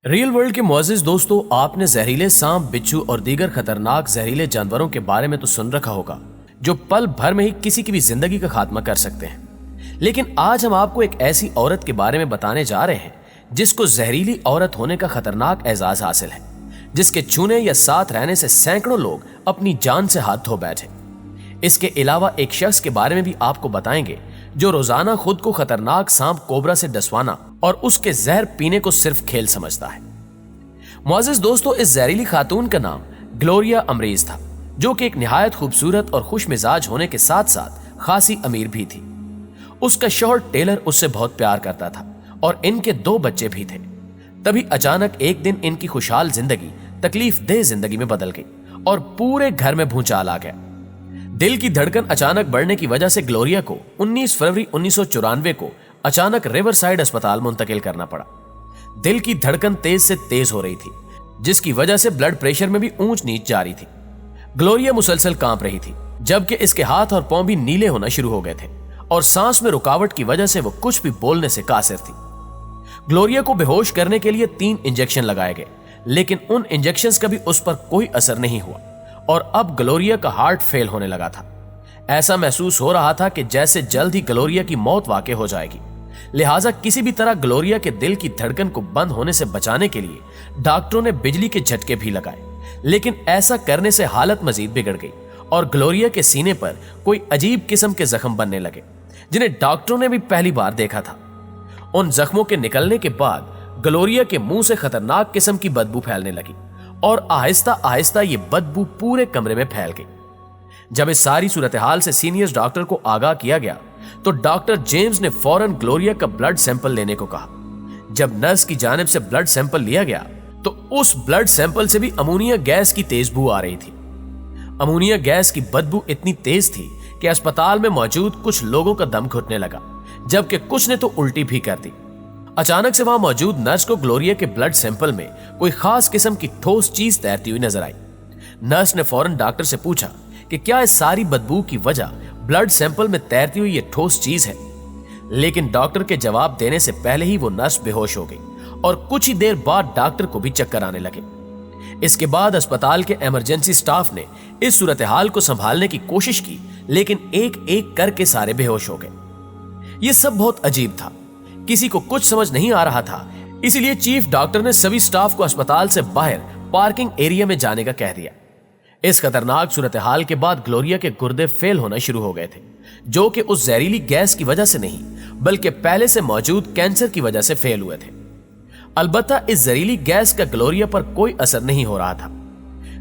Rail world کے معزز دوستو، آپ نے زہریلے سانپ، بچھو اور دیگر خطرناک زہریلے جانوروں کے بارے میں تو سن رکھا ہوگا جو پل بھر میں ہی کسی کی بھی زندگی کا خاتمہ کر سکتے ہیں۔ لیکن آج ہم آپ کو ایک ایسی عورت کے بارے میں بتانے جا رہے ہیں جس کو زہریلی عورت ہونے کا خطرناک اعزاز حاصل ہے، جس کے چھونے یا ساتھ رہنے سے سینکڑوں لوگ اپنی جان سے ہاتھ دھو بیٹھے۔ اس کے علاوہ ایک شخص کے بارے میں بھی آپ کو بتائیں گے جو روزانہ خود کو خطرناک سانپ کوبرا سے ڈسوانا اور اس کے زہر پینے کو صرف کھیل سمجھتا ہے۔ معزز دوستو، اس زہریلی خاتون کا نام گلوریا امریز تھا، جو کہ ایک نہایت خوبصورت اور خوش مزاج ہونے کے ساتھ ساتھ خاصی امیر بھی تھی۔ اس کا شوہر ٹیلر اس سے بہت پیار کرتا تھا اور ان کے 2 بچے بھی تھے۔ تبھی اچانک ایک دن ان کی خوشحال زندگی تکلیف دہ زندگی میں بدل گئی اور پورے گھر میں بھونچال آ گیا۔ دل کی دھڑکن اچانک بڑھنے کی وجہ سے گلوریا کو 19 فروری 1994 کو اچانک ریور سائڈ اسپتال منتقل کرنا پڑا۔ دل کی دھڑکن تیز سے تیز ہو رہی تھی، جس کی وجہ سے بلڈ پریشر میں بھی اونچ نیچ جاری تھی۔ گلوریا مسلسل کانپ رہی تھی، جبکہ اس کے ہاتھ اور پاؤں بھی نیلے ہونا شروع ہو گئے تھے اور سانس میں رکاوٹ کی وجہ سے وہ کچھ بھی بولنے سے قاصر تھی۔ گلوریا کو بے ہوش کرنے کے لیے 3 انجیکشن لگائے گئے، لیکن ان انجیکشنز کا بھی اس پر کوئی اثر نہیں ہوا اور اب گلوریا کا ہارٹ فیل ہونے لگا تھا۔ ایسا محسوس ہو رہا تھا کہ جیسے جلد ہی گلوریا کی موت واقع ہو جائے گی۔ لہٰذا کسی بھی طرح گلوریا کے دل کی دھڑکن کو بند ہونے سے بچانے کے لیے ڈاکٹروں نے بجلی کے جھٹکے بھی لگائے، لیکن ایسا کرنے سے حالت مزید بگڑ گئی اور گلوریا کے سینے پر کوئی عجیب قسم کے زخم بننے لگے، جنہیں ڈاکٹروں نے بھی پہلی بار دیکھا تھا۔ ان زخموں کے نکلنے کے بعد گلوریا کے منہ سے خطرناک قسم کی بدبو پھیلنے لگی اور آہستہ آہستہ یہ بدبو پورے کمرے میں پھیل گئی۔ جب اس ساری صورتحال سے سینئر ڈاکٹر کو آگاہ کیا گیا تو ڈاکٹر جیمز نے فوراً گلوریا کا بلڈ سیمپل لینے کو کہا۔ جب نرس کی جانب سے بلڈ سیمپل لیا گیا تو اس بلڈ سیمپل سے بھی امونیا گیس کی تیز بو آ رہی تھی۔ امونیا گیس کی بدبو اتنی تیز تھی کہ اسپتال میں موجود کچھ لوگوں کا دم گھٹنے لگا، جبکہ کچھ نے تو الٹی بھی کر دی۔ اچانک سے وہاں موجود نرس کو گلوریا کے بلڈ سیمپل میں کوئی خاص قسم کی ٹھوس چیز تیرتی ہوئی نظر آئی۔ نرس نے فوراً ڈاکٹر سے پوچھا کہ کیا اس ساری بدبو کی وجہ بلڈ سیمپل میں تیرتی ہوئی یہ ٹھوس چیز ہے، لیکن ڈاکٹر کے جواب دینے سے پہلے ہی وہ نرس بے ہوش ہو گئی اور کچھ ہی دیر بعد ڈاکٹر کو بھی چکر آنے لگے۔ اس کے بعد اسپتال کے ایمرجنسی سٹاف نے اس صورتحال کو سنبھالنے کی کوشش کی، لیکن ایک ایک کر کے سارے بے ہوش ہو گئے۔ یہ سب بہت عجیب تھا، کسی کو کچھ سمجھ نہیں آ رہا تھا، اسی لیے چیف ڈاکٹر نے سبھی سٹاف کو اسپتال سے باہر پارکنگ ایریا میں جانے کا کہہ دیا۔ اس خطرناک صورتحال کے بعد گلوریا کے گردے فیل ہونا شروع ہو گئے تھے، جو کہ اس زہریلی گیس کی وجہ سے نہیں بلکہ پہلے سے موجود کینسر کی وجہ سے فیل ہوئے تھے۔ البتہ اس زہریلی گیس کا گلوریا پر کوئی اثر نہیں ہو رہا تھا۔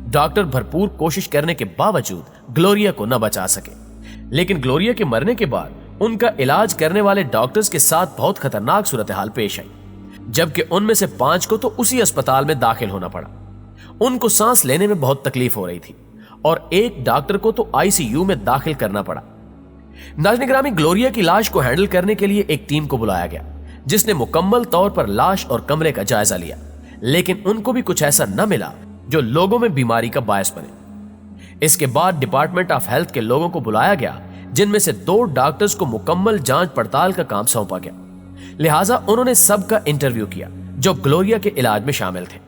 ڈاکٹر بھرپور کوشش کرنے کے باوجود گلوریا کو نہ بچا سکے، لیکن گلوریا کے مرنے کے بعد ان کا علاج کرنے والے ڈاکٹرز کے ساتھ بہت خطرناک صورتحال پیش آئی، جبکہ ان میں سے 5 کو تو اسی اسپتال میں داخل ہونا پڑا۔ ان کو سانس لینے میں بہت تکلیف ہو رہی تھی اور ایک ڈاکٹر کو تو ICU میں داخل کرنا پڑا۔ ناظرین گرامی، گلوریا کی لاش کو ہینڈل کرنے کے لیے ایک ٹیم کو بلایا گیا جس نے مکمل طور پر لاش اور کمرے کا جائزہ لیا، لیکن ان کو بھی کچھ ایسا نہ ملا جو لوگوں میں بیماری کا باعث بنے۔ اس کے بعد ڈپارٹمنٹ آف ہیلتھ کے لوگوں کو بلایا گیا، جن میں سے 2 ڈاکٹرز کو مکمل جانچ پڑتال کا کام سونپا گیا۔ لہٰذا انہوں نے سب کا انٹرویو کیا جو گلوریا کے علاج میں شامل تھے۔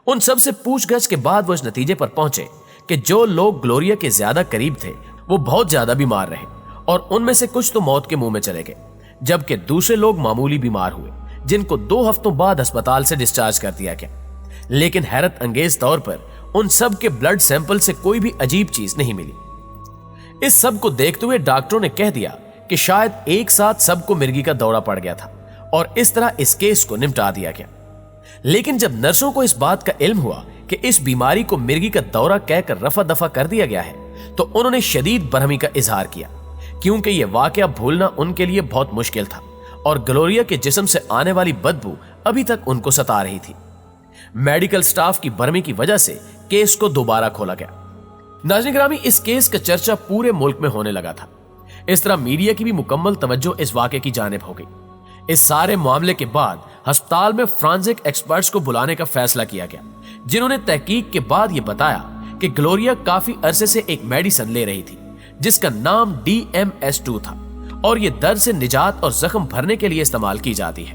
ان سب سے پوچھ گچھ کے بعد وہ اس نتیجے پر پہنچے کہ جو لوگ گلوریا کے زیادہ قریب تھے وہ بہت زیادہ بیمار رہے اور ان میں سے کچھ تو موت کے منہ میں چلے گئے، جبکہ دوسرے لوگ معمولی بیمار ہوئے جن کو 2 ہفتوں بعد اسپتال سے ڈسچارج کر دیا گیا۔ لیکن حیرت انگیز طور پر ان سب کے بلڈ سیمپل سے کوئی بھی عجیب چیز نہیں ملی۔ اس سب کو دیکھتے ہوئے ڈاکٹروں نے کہہ دیا کہ شاید ایک ساتھ سب کو مرگی کا دورہ پڑ گیا تھا اور اس طرح اس کیس کو نمٹا دیا گیا۔ لیکن جب نرسوں کو اس بات کا علم ہوا کہ اس بیماری کو مرگی کا دورہ کہہ کر رفع دفع کر دیا گیا ہے تو انہوں نے شدید برہمی کا اظہار کیا، کیونکہ یہ واقعہ بھولنا ان کے لیے بہت مشکل تھا اور گلوریا کے جسم سے آنے والی بدبو ابھی تک ان کو ستا رہی تھی۔ میڈیکل سٹاف کی برہمی کی وجہ سے کیس کو دوبارہ کھولا گیا۔ ناظرین گرامی، اس کیس کا چرچا پورے ملک میں ہونے لگا تھا۔ اس طرح میڈیا کی بھی مکمل توجہ اس واقعے کی جانب ہو گئی۔ اس سارے معاملے کے بعد ہسپتال میں فرانزک ایکسپرٹس کو بلانے کا فیصلہ کیا گیا، جنہوں نے تحقیق کے بعد یہ بتایا کہ گلوریا کافی عرصے سے ایک میڈیسن لے رہی تھی جس کا نام DMS2 تھا اور یہ درد سے نجات اور زخم بھرنے کے لیے استعمال کی جاتی ہے۔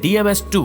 DMS2